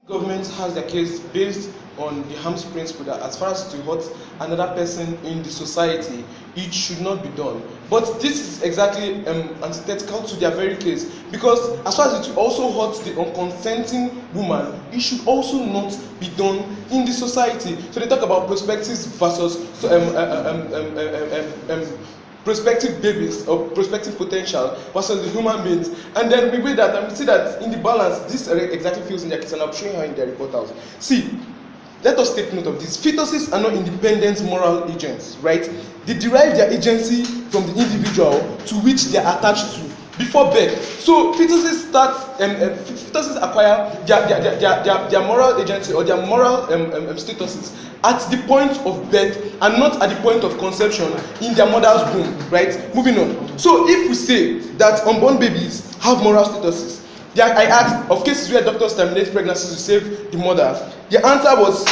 Government has their case based on the harm's principle that as far as to hurt another person in the society, it should not be done. But this is exactly antithetical to their very case, because as far as it also hurts the unconsenting woman, it should also not be done in the society. So they talk about prospective versus prospective babies or prospective potential versus the human beings, and then we weigh that and we see that in the balance this exactly feels in their case, and I'm showing how in their report out. See, let us take note of this. Fetuses are not independent moral agents, right? They derive their agency from the individual to which they are attached to before birth. So fetuses acquire their moral agency or their moral statuses at the point of birth and not at the point of conception in their mother's womb, right? Moving on. So if we say that unborn babies have moral statuses, I asked of cases where doctors terminate pregnancies to save the mother. The answer was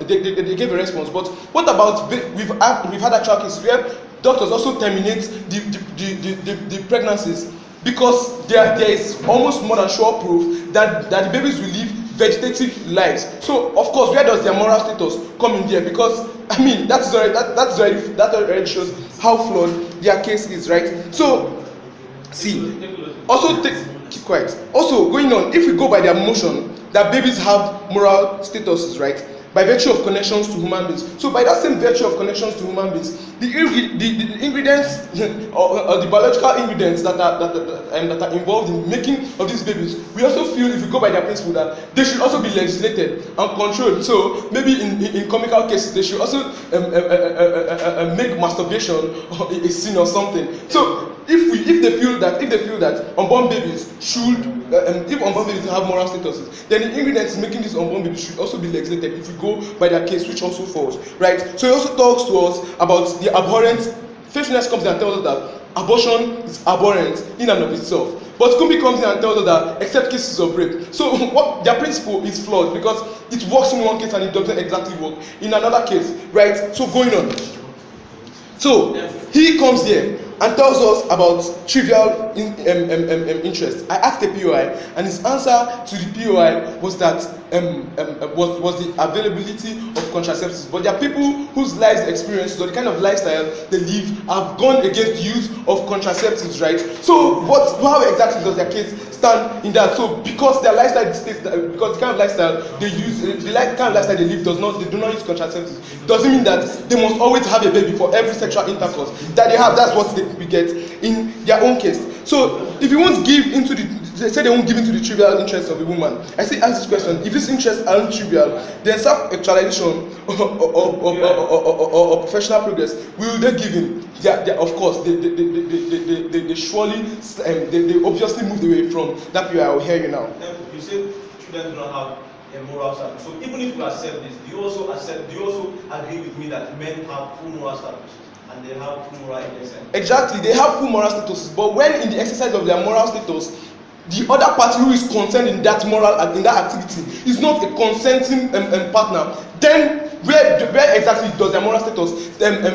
they gave a response. But what about we've had actual cases where doctors also terminate the pregnancies because there is almost more than sure proof that the babies will live vegetative lives. So of course, where does their moral status come in there? Because I mean that already shows how flawed their case is, right? So see, also keep quiet. Also going on, if we go by their motion that babies have moral statuses, right? By virtue of connections to human beings. So by that same virtue of connections to human beings, the ingredients or the biological ingredients that are involved in making of these babies, we also feel, if we go by their principle, that they should also be legislated and controlled. So maybe in comical cases, they should also make masturbation a sin or something. So if they feel that unborn babies should, if unborn babies have moral statuses, then the ingredients making these unborn babies should also be legislated if we go by their case, which also falls, right? So he also talks to us about the abhorrent. Faithfulness comes in and tells us that abortion is abhorrent in and of itself. But Kumbi comes in and tells us that except cases of rape. So what their principle is flawed because it works in one case and it doesn't exactly work in another case, right? So going on. So he comes here and tells us about trivial interest. I asked the POI, and his answer to the POI was that was the availability of contraceptives. But there are people whose lives experiences or the kind of lifestyle they live have gone against the use of contraceptives, right? So how exactly does their case stand in that? So because their lifestyle dictates that, because the kind of lifestyle they use, the kind of lifestyle they live they do not use contraceptives, doesn't mean that they must always have a baby for every sexual intercourse that they have. That's what we get in their own case. So if you won't give into they say they won't give into the trivial interests of a woman. I say ask this question: if these interests aren't trivial, then self-actualization or professional progress, will they give in? Of course, they surely they obviously moved away from that period. I will hear you now. You say children do not have a moral status. So even if you accept this, do you also agree with me that men have full moral status? And they have full moral agency. Exactly, they have full moral status, but when in the exercise of their moral status, the other party who is concerned in that activity is not a consenting partner, then where exactly does their moral status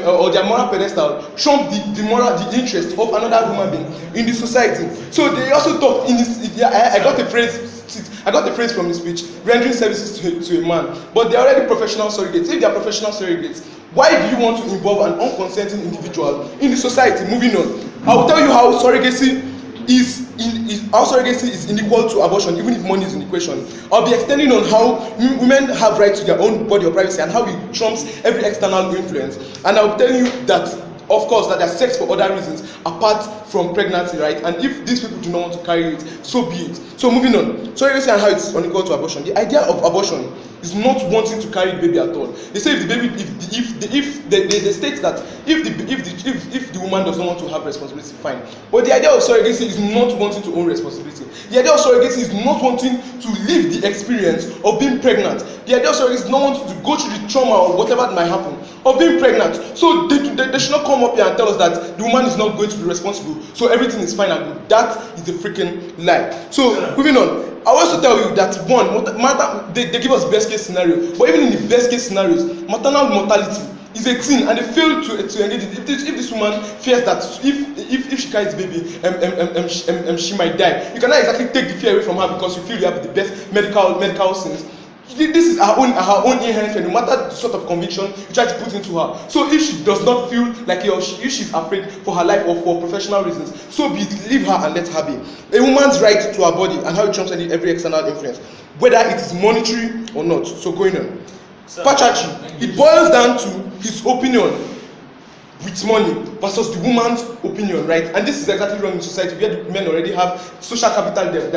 or their moral pedestal trump the interest of another human being in the society? So they also talk in this. I got the phrase from his speech: rendering services to a man. But they are already professional surrogates. If they are professional surrogates, why do you want to involve an unconsenting individual in the society? Moving on, I will tell you how surrogacy is unequal to abortion, even if money is in the question. I'll be extending on how women have right to their own body of privacy and how it trumps every external influence. And I'll tell you that, of course, that there's sex for other reasons apart from pregnancy, right? And if these people do not want to carry it, so be it. So moving on, surrogacy and how it's unequal to abortion. The idea of abortion is not wanting to carry the baby at all. They say if the baby, they state that if the woman does not want to have responsibility, fine. But the idea of surrogacy is not wanting to own responsibility. The idea of surrogacy is not wanting to live the experience of being pregnant. The idea of surrogacy is not wanting to go through the trauma or whatever that might happen of being pregnant. So they should not come up here and tell us that the woman is not going to be responsible, so everything is fine and good. That is a freaking lie. So moving on, I also tell you that they give us best case scenario, but even in the best case scenarios, maternal mortality is a teen and they fail to engage it. If this woman fears that if she carries the baby, she might die, you cannot exactly take the fear away from her because you feel you have the best medical sense. This is her own inherent fear, no matter the sort of conviction you try to put into her. So if she does not feel like if she's afraid for her life or for professional reasons, so be it, leave her and let her be. A woman's right to her body and how it trumps every external influence, whether it is monetary or not. So going on. Pachachi, it boils down to his opinion with money versus the woman's opinion, right? And this is exactly wrong in society where the men already have social capital that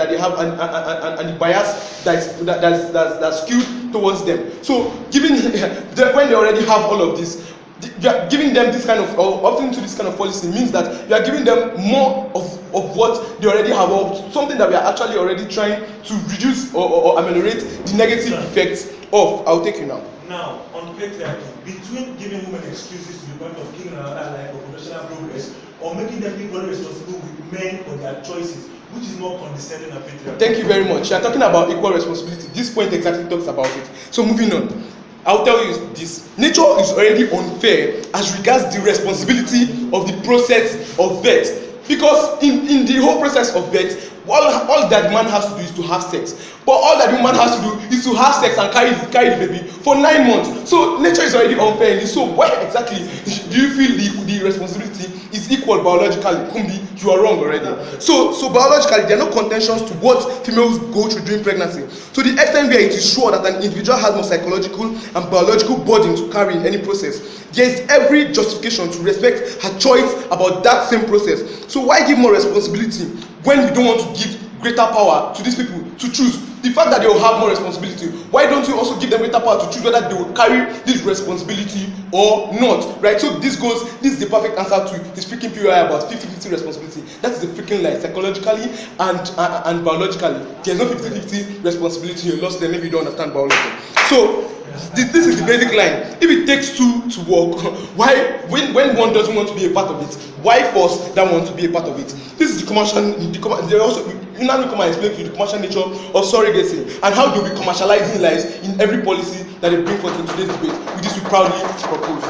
they have and the bias that's skewed towards them. So giving when they already have all of this, you are giving them this kind of, or opting to this kind of policy means that you are giving them more of what they already have, or something that we are actually already trying to reduce or ameliorate the negative effects of. I'll take you now. Now, on patriarchy, between giving women excuses to the point of killing another life or professional progress, or making them equally responsible with men for their choices, which is more condescending and patriarchy? Thank you very much. You are talking about equal responsibility. This point exactly talks about it. So moving on. I'll tell you this. Nature is already unfair as regards the responsibility of the process of birth. Because in the whole process of birth, all that man has to do is to have sex. But all that the woman has to do is to have sex and carry the baby for 9 months. So nature is already unfair in this. So why exactly do you feel the responsibility is equal biologically? Kumbi, you are wrong already. So biologically, there are no contentions to what females go through during pregnancy. To the extent where it is sure that an individual has more psychological and biological burden to carry in any process, there is every justification to respect her choice about that same process. So why give more responsibility when we don't want to give greater power to these people to choose? The fact that they will have more responsibility, why don't you also give them greater power to choose whether they will carry this responsibility or not, right? So this is the perfect answer to this freaking POI about 50-50 responsibility. That is the freaking lie, psychologically and biologically. There's no 50-50 responsibility. You're lost there, maybe you don't understand biology. So this is the basic line. If it takes two to work, why when one doesn't want to be a part of it, why force that one to be a part of it? This is the commercial. They also now come and explain to you the commercial nature of surrogacy and how they'll be commercializing lives in every policy that they bring forth in today's debate, which is we proudly propose.